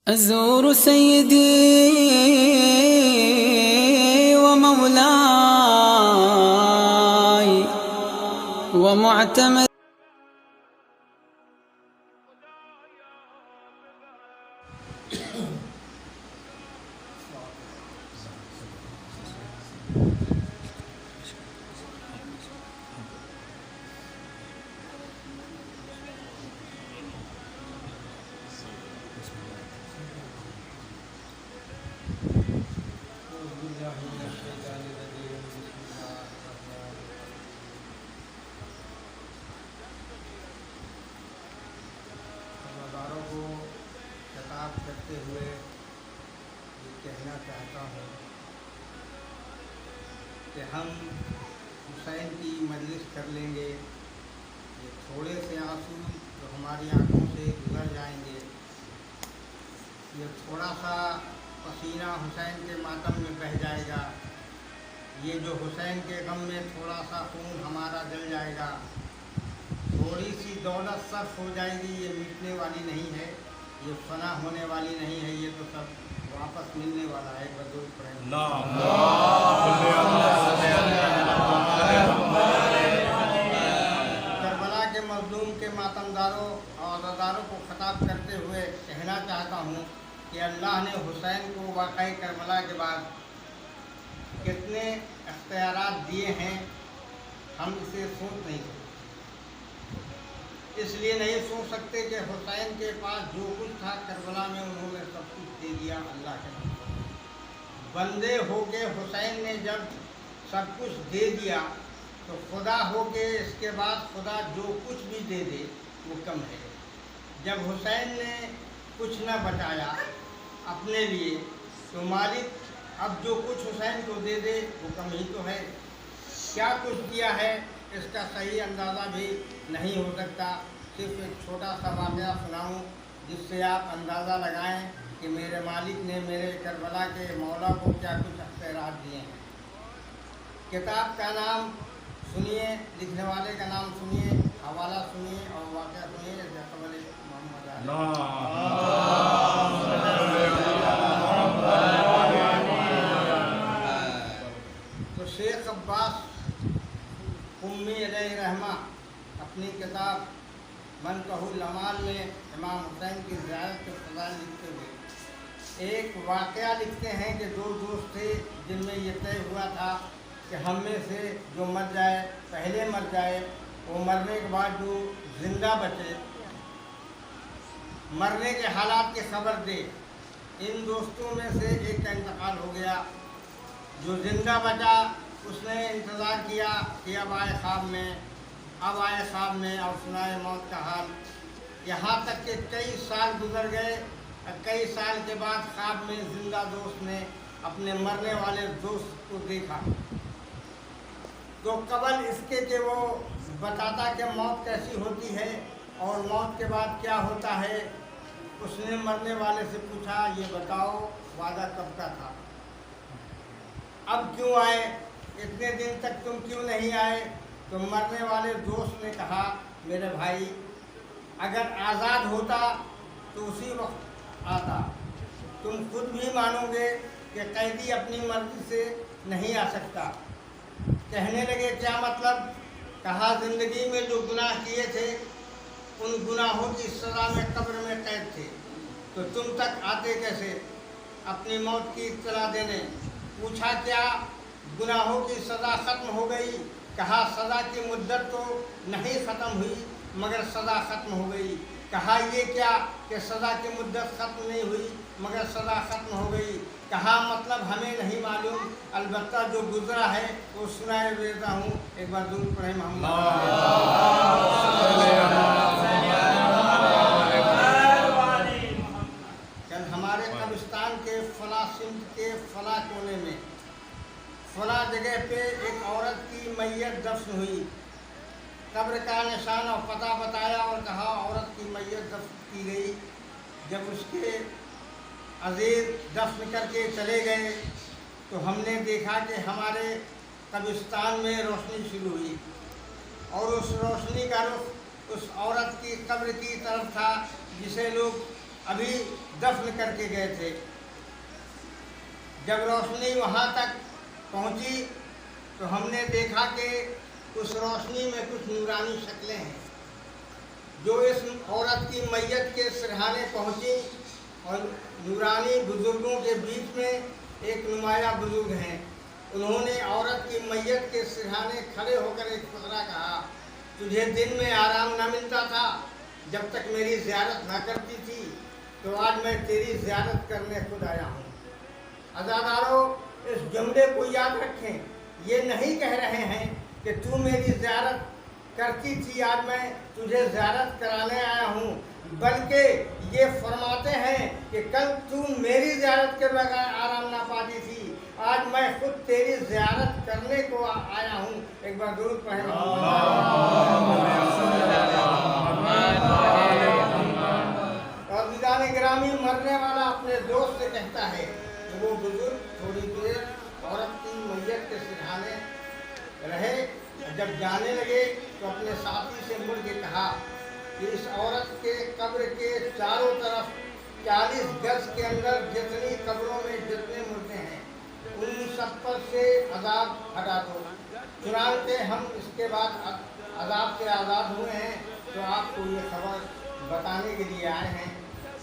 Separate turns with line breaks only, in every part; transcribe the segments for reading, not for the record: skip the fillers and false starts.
أزور سيدي ومولاي ومعتمد.
रोज़ादारों को खिताब करते हुए ये कहना चाहता हूँ कि हम हुसैन की मजलिस कर लेंगे। ये थोड़े से आंसू जो हमारी आंखों से गुजर जाएंगे, ये थोड़ा सा पसीना हुसैन के मातम में बह जाएगा, ये जो हुसैन के गम में थोड़ा सा खून हमारा जल जाएगा, थोड़ी सी दौलत सर्फ हो जाएगी, ये मिटने वाली नहीं है, ये फना होने वाली नहीं है, ये तो सब वापस मिलने वाला है। बदूर करबला के मजलूम के मातमदारों और अज़ादारों को खिताब करते हुए कहना चाहता हूँ कि अल्लाह ने हुसैन को वाक़ई करबला के बाद कितने इख्तियारात दिए हैं, हम इसे सोच नहीं सकते। इसलिए नहीं सोच सकते कि हुसैन के पास जो कुछ था करबला में उन्होंने सब कुछ दे दिया अल्लाह के नाम। बंदे होके हुसैन ने जब सब कुछ दे दिया तो खुदा होके इसके बाद खुदा जो कुछ भी दे दे वो कम है। जब हुसैन ने कुछ न बचाया अपने लिए तो मालिक अब जो कुछ हुसैन को दे दे वो कम ही तो है। क्या कुछ दिया है इसका सही अंदाज़ा भी नहीं हो सकता। सिर्फ एक छोटा सा वाक़या सुनाऊं जिससे आप अंदाज़ा लगाएं कि मेरे मालिक ने मेरे करबला के मौला को क्या कुछ अख्तियारात दिए हैं। किताब का नाम सुनिए, लिखने वाले का नाम सुनिए, हवाला सुनिए और वाक़या सुनिए। जैसे मोहम्मद तो शेख अब्बास उम्मी अलैहि रहमा अपनी किताब मनकहुल अमाल में इमाम हुसैन की ज़ियारत के फ़ज़ाइल लिखते हुए एक वाक़या लिखते हैं कि दो दोस्त थे जिनमें ये तय हुआ था कि हम में से जो मर जाए पहले मर जाए, वो मरने के बाद जो ज़िंदा बचे मरने के हालात की खबर दे। इन दोस्तों में से एक का इंतकाल हो गया। जो ज़िंदा बचा उसने इंतज़ार किया कि अब आए ख्वाब में और सुनाए मौत का हाल। यहाँ तक कि कई साल गुजर गए। कई साल के बाद ख्वाब में ज़िंदा दोस्त ने अपने मरने वाले दोस्त को देखा तो कबल इसके कि वो बताता कि मौत कैसी होती है और मौत के बाद क्या होता है, उसने मरने वाले से पूछा, ये बताओ वादा कब का था, अब क्यों आए, इतने दिन तक तुम क्यों नहीं आए। तो मरने वाले दोस्त ने कहा, मेरे भाई अगर आज़ाद होता तो उसी वक्त आता। तुम खुद भी मानोगे कि कैदी अपनी मर्जी से नहीं आ सकता। कहने लगे, क्या मतलब। कहा, ज़िंदगी में जो गुनाह किए थे उन गुनाहों की सज़ा में कब्र में कैद थे, तो तुम तक आते कैसे अपनी मौत की इत्तला देने। पूछा, क्या गुनाहों की सज़ा ख़त्म हो गई। कहा, सज़ा की मुद्दत तो नहीं ख़त्म हुई मगर सज़ा ख़त्म हो गई। कहा, ये क्या कि सज़ा की मुद्दत ख़त्म नहीं हुई मगर सज़ा ख़त्म हो गई। कहा, मतलब हमें नहीं मालूम, अलबत्ता जो गुज़रा है वो सुनाए देता हूँ। एक बार दूर पढ़े मोहम्मद। कल हमारे कब्रिस्तान के फला सिंध के फला कोने में फला जगह पे एक औरत की मैयत दफन हुई। कब्र का निशान और पता बताया और कहा औरत की मैयत दफन की गई। जब उसके अज़ीज़ दफन करके चले गए तो हमने देखा कि हमारे कब्रिस्तान में रोशनी शुरू हुई और उस रोशनी का रुख उस औरत की कब्र की तरफ था जिसे लोग अभी दफन करके गए थे। जब रोशनी वहाँ तक पहुँची तो हमने देखा कि उस रोशनी में कुछ नूरानी शक्लें हैं जो इस औरत की मैयत के सिरहाने पहुँची, और नूरानी बुजुर्गों के बीच में एक नुमाया बुजुर्ग हैं। उन्होंने औरत की मैयत के सिरहाने खड़े होकर एक फकरा कहा, तुझे दिन में आराम न मिलता था जब तक मेरी ज़ियारत न करती थी, तो आज मैं तेरी ज़ियारत करने खुद आया हूँ। अज़ादारों, इस जुमले को याद रखें। ये नहीं कह रहे हैं कि तू मेरी ज़ियारत करती थी, आज मैं तुझे ज़ियारत कराने आया हूँ, बल्कि ये फरमाते हैं कि कल तू मेरी ज़ियारत के बगैर आराम ना पाती थी, आज मैं खुद तेरी ज़ियारत करने को आया हूँ। एक बार दुरूद पढ़ें। और विदाने ग्रामी मरने वाला अपने दोस्त से कहता है कि वो बुजुर्ग थोड़ी देर औरत की मैयत के सिरहाने रहे, जब जाने लगे तो अपने साथी से मुड़ के कहा कि इस औरत के कब्र के चारों तरफ 40 गज के अंदर जितनी कब्रों में जितने मुर्दे हैं, उन सब पर से अजाब हटा दो। चुनांचे हम इसके बाद अजाब से आज़ाद हुए हैं, तो आपको ये खबर बताने के लिए आए हैं।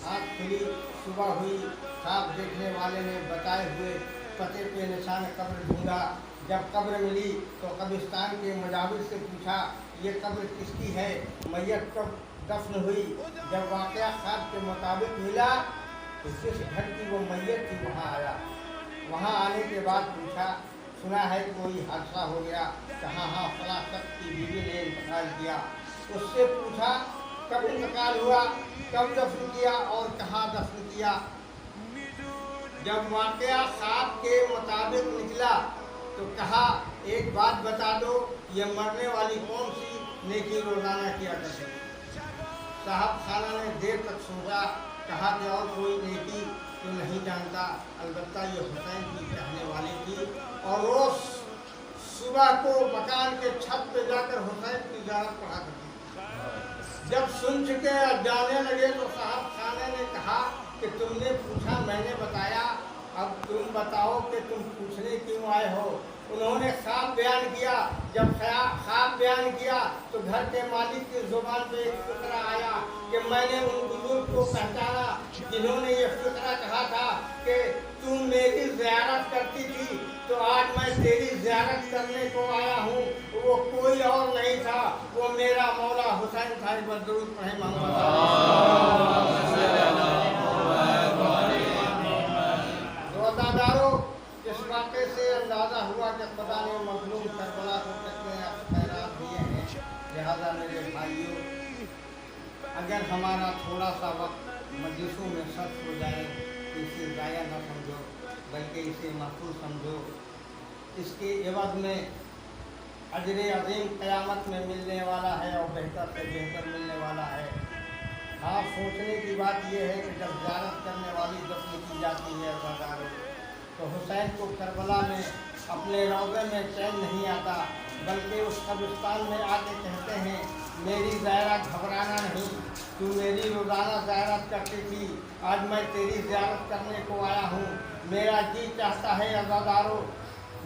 आँख खुली, सुबह हुई, ख्वाब देखने वाले ने बताए हुए पते पे निशान कब्र ढूंढा। जब कब्र मिली तो कब्रिस्तान के मुजाविर से पूछा, ये कब्र किसकी है, मैयत कब दफन हुई? जब वाक़या ख्वाब के मुताबिक मिला तो जिस घर की वो मैयत थी वहाँ आया। वहाँ आने के बाद पूछा, सुना है कोई हादसा हो गया? कहा हाँ, फला शख्स की बीवी ने इंतकाल किया। उससे पूछा, कब इंतकाल हुआ, कब दफन किया और कहाँ दफन किया? जब वाक़या ख्वाब के मुताबिक निकला तो कहा, एक बात बता दो, ये मरने वाली कौन सी नेकी रोज़ाना किया करती? साहब खाना ने देर तक सोचा, कहा कि और कोई नेकी तो नहीं जानता, अलबत्ता ये हुसैन की कहने वाली थी, और रोज़ सुबह को मकान के छत पे जाकर हुसैन की ज़ियारत पढ़ा करती। जब सुन चुके जाने लगे तो साहब खाने ने कहा कि तुमने पूछा, मैंने बताया, अब तुम बताओ कि तुम पूछने क्यों आए हो? उन्होंने ख्वाब बयान किया। जब ख्वाब बयान किया तो घर के मालिक की ज़ुबान पे एक फिक्रा आया कि मैंने उन बुजुर्ग को पहचाना जिन्होंने ये फिक्रा कहा था कि तुम मेरी ज़ियारत करती थी, तो आज मैं तेरी ज़ियारत करने को आया हूँ। वो कोई और नहीं था, वो मेरा मौला हुसैन था। दुरूद पढ़ें मोहम्मद। रोज़ादारों, इस वाक़े से अंदाज़ा हुआ कि खुदा ने मज़लूम करबला को कितने खैरात दिए हैं। लिहाजा मेरे भाइयों, अगर हमारा थोड़ा सा वक्त मजलिसों में सर्फ हो जाए तो इसे ज़ाया न समझो, बल्कि इसे महफूज समझो। इसके एवज़ में अजर अज़ीम क़यामत में मिलने वाला है और बेहतर से बेहतर मिलने वाला है। हाँ, सोचने की बात यह है कि जब ज़ियारत करने वाली दफन की जाती है रोज़ादारों, तो हुसैन को करबला में अपने रौज़े में चैन नहीं आता, बल्कि उस कब्रिस्तान में आके कहते हैं, मेरी ज़ियारत घबराना नहीं, तू मेरी रोज़ाना ज़ियारत करती थी, आज मैं तेरी ज़ियारत करने को आया हूँ। मेरा जी चाहता है अज़ादारों,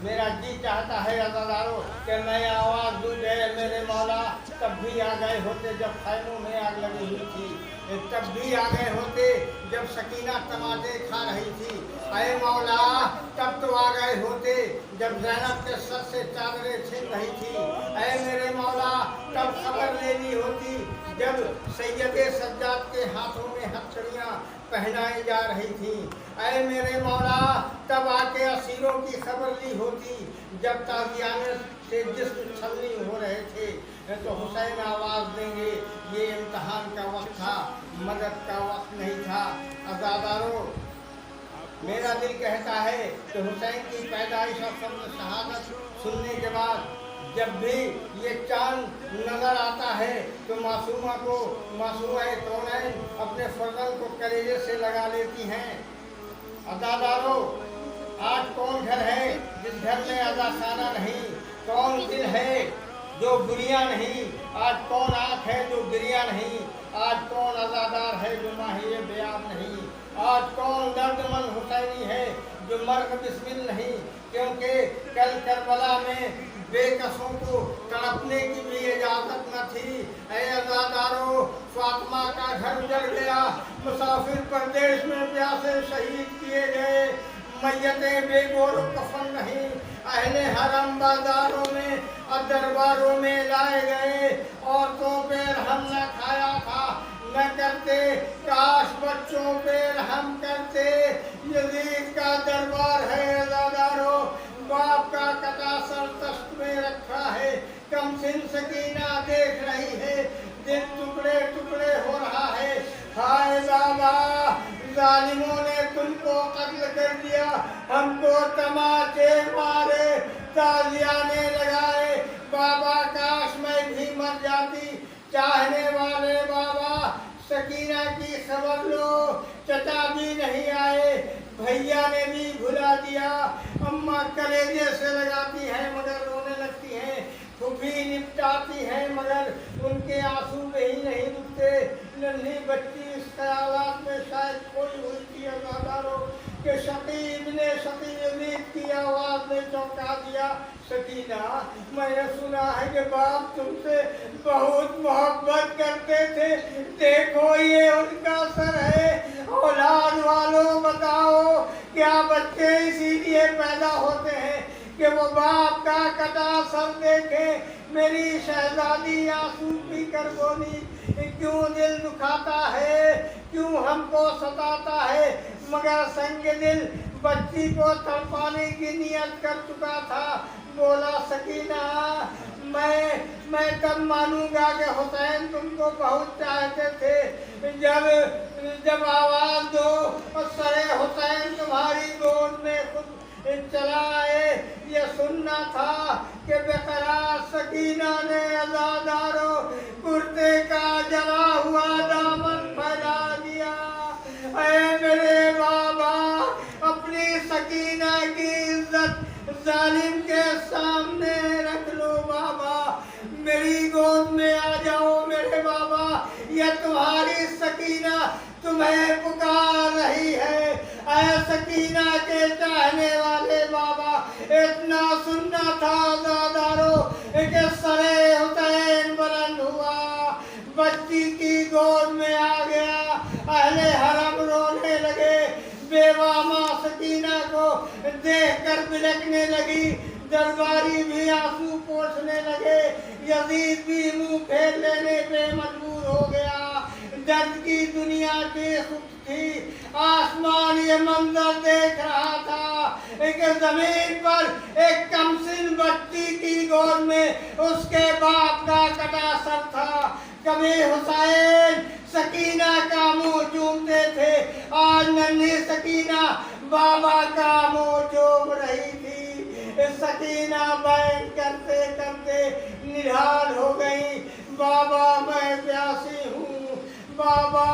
मेरा जी चाहता है अज़ादारों कि मैं आवाज़ दूँ, जय मेरे मौला, तब भी आ गए होते जब खैमों में आग लगी हुई थी, तब भी आ गए होते जब सकीना टमाटे खा रही थी। ऐ मौला, तब तो आ गए होते जब ज़ैनब के सर से चादरें छिन रही थी। ऐ मेरे मौला, तब खबर लेनी होती जब सैयदे सज्जाद के हाथों में हथकड़ियाँ पहनाई जा रही थी। ऐ मेरे मौला, तब आके असीरों की खबर ली होती जब ताज़ियाने से जिस्म छलनी हो रहे थे। तो हुसैन आवाज़ देंगे, ये इम्तहान का वक्त था, मदद का वक्त नहीं था। अज़ादारों, मेरा दिल कहता है कि हुसैन की पैदाइश और ख़ब्र शहादत सुनने के बाद जब भी ये चांद नज़र आता है तो मासूमा कौनैन अपने फर्जंद को कलेजे से लगा लेती हैं। अज़ादारों, आज कौन घर है जिस घर में अज़ाखाना नहीं? कौन दिल है जो बुरियां नहीं? आज कौन आँख है जो गिरिया नहीं? آج کون عزادار ہے جو ماہی بیان نہیں، آج کون دردمند حسینی ہے جو مرگ بسمل نہیں، کیونکہ کل کربلا میں بے کسوں کو تڑپنے کی بھی اجازت نہ تھی۔ اے عزادارو، فاطمہ کا گھر اجڑ گیا، مسافر پردیش میں پیاسے شہید کیے گئے، میتیں بے گور و کفن نہیں، اہل حرم بازاروں میں اور درباروں میں لائے گئے، عورتوں پہ رحم نہ کھایا تھا نہ کرتے، کاش بچوں پہ رحم کرتے۔ یزید کا دربار ہے عزادارو، باپ کا کٹا سر تخت میں رکھا ہے، کم سن سکینہ دیکھ رہی ہے، دل ٹکڑے ٹکڑے ہو رہا ہے۔ ہائے بابا، ظالموں نے تم کو قتل کر دیا، ہم کو تماچے مارے، تازیانے لگائے، بابا کاش میں بھی مر جاتی۔ چاہنے والے بابا، سکینہ کی خبر لو، چچا بھی نہیں آئے، بھیا نے بھی بھلا دیا، اماں کلیجے سے لگاتی ہیں مگر رونے لگتی ہیں، پھوپھی نپٹاتی ہیں مگر ان کے آنسو میں ہی نہیں رکتے۔ ننھی بچی اس خیالات میں شاید کھوئی ہوئی تھی عزادارو کہ شقیب نے شقی یزید کی آواز نے چونکا دیا۔ سکینہ، میں نے سنا ہے کہ باپ تم سے بہت محبت کرتے تھے، دیکھو یہ ان کا سر ہے۔ اولاد والوں بتاؤ، کیا بچے اسی لیے پیدا ہوتے ہیں کہ وہ باپ کا کٹا سر دیکھیں؟ میری شہزادی آنسو پی کر بولی، کیوں دل دکھاتا ہے، کیوں ہم کو ستاتا ہے؟ مگر سنگ دل بچی کو تڑپانے کی نیت کر چکا تھا۔ بولا سکینہ، میں کب مانوں گا کہ حسین تم کو بہت چاہتے تھے؟ جب آواز دو اور سر حسین تمہاری گود میں خود چلا آئے، یہ سننا تھا کہ بقرار سکینہ نے عزادارو کرتے کا جلا ہوا دامن پھیلا دیا۔ اے میرے بابا، اپنی سکینہ کی عزت ظالم کے سامنے رکھ لو بابا، میری گود میں آ جاؤ میرے بابا، یہ تمہاری سکینہ تمہیں پکار رہی ہے۔ اے سکینہ کے چاہنے والے بابا، اتنا سننا تھا عزادارو کہ سر حسین بلند ہوا، بچی کی گود میں آ گیا، اہل حرم رونے لگے، بیوہ ماں سکینہ کو دیکھ کر بلکنے لگی، درباری بھی آنسو پوچھنے لگے، یزید بھی منہ پھیر لینے پہ مجبور ہو گیا۔ درد کی دنیا کی خود تھی، آسمان یہ منظر دیکھ رہا تھا کہ زمین پر ایک کمسن بچی کی گود میں اس کے باپ کا کٹا سر تھا۔ کبھی حسین سکینہ کا منہ چومتے تھے، آج ننھی سکینہ بابا کا منہ چوم رہی تھی۔ سکینہ بین کرتے کرتے نڈھال ہو گئی، بابا میں پیاسی ہوں، بابا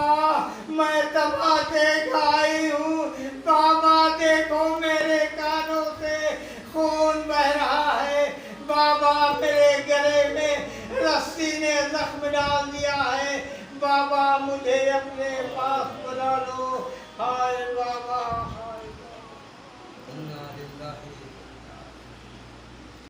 میں تماچے کھائی ہوں، بابا دیکھو میرے کانوں سے خون بہ رہا ہے، بابا میرے گلے میں رسی نے زخم ڈال دیا ہے، بابا مجھے اپنے پاس بلا لو۔ ہائے بابا، ہائے بابا۔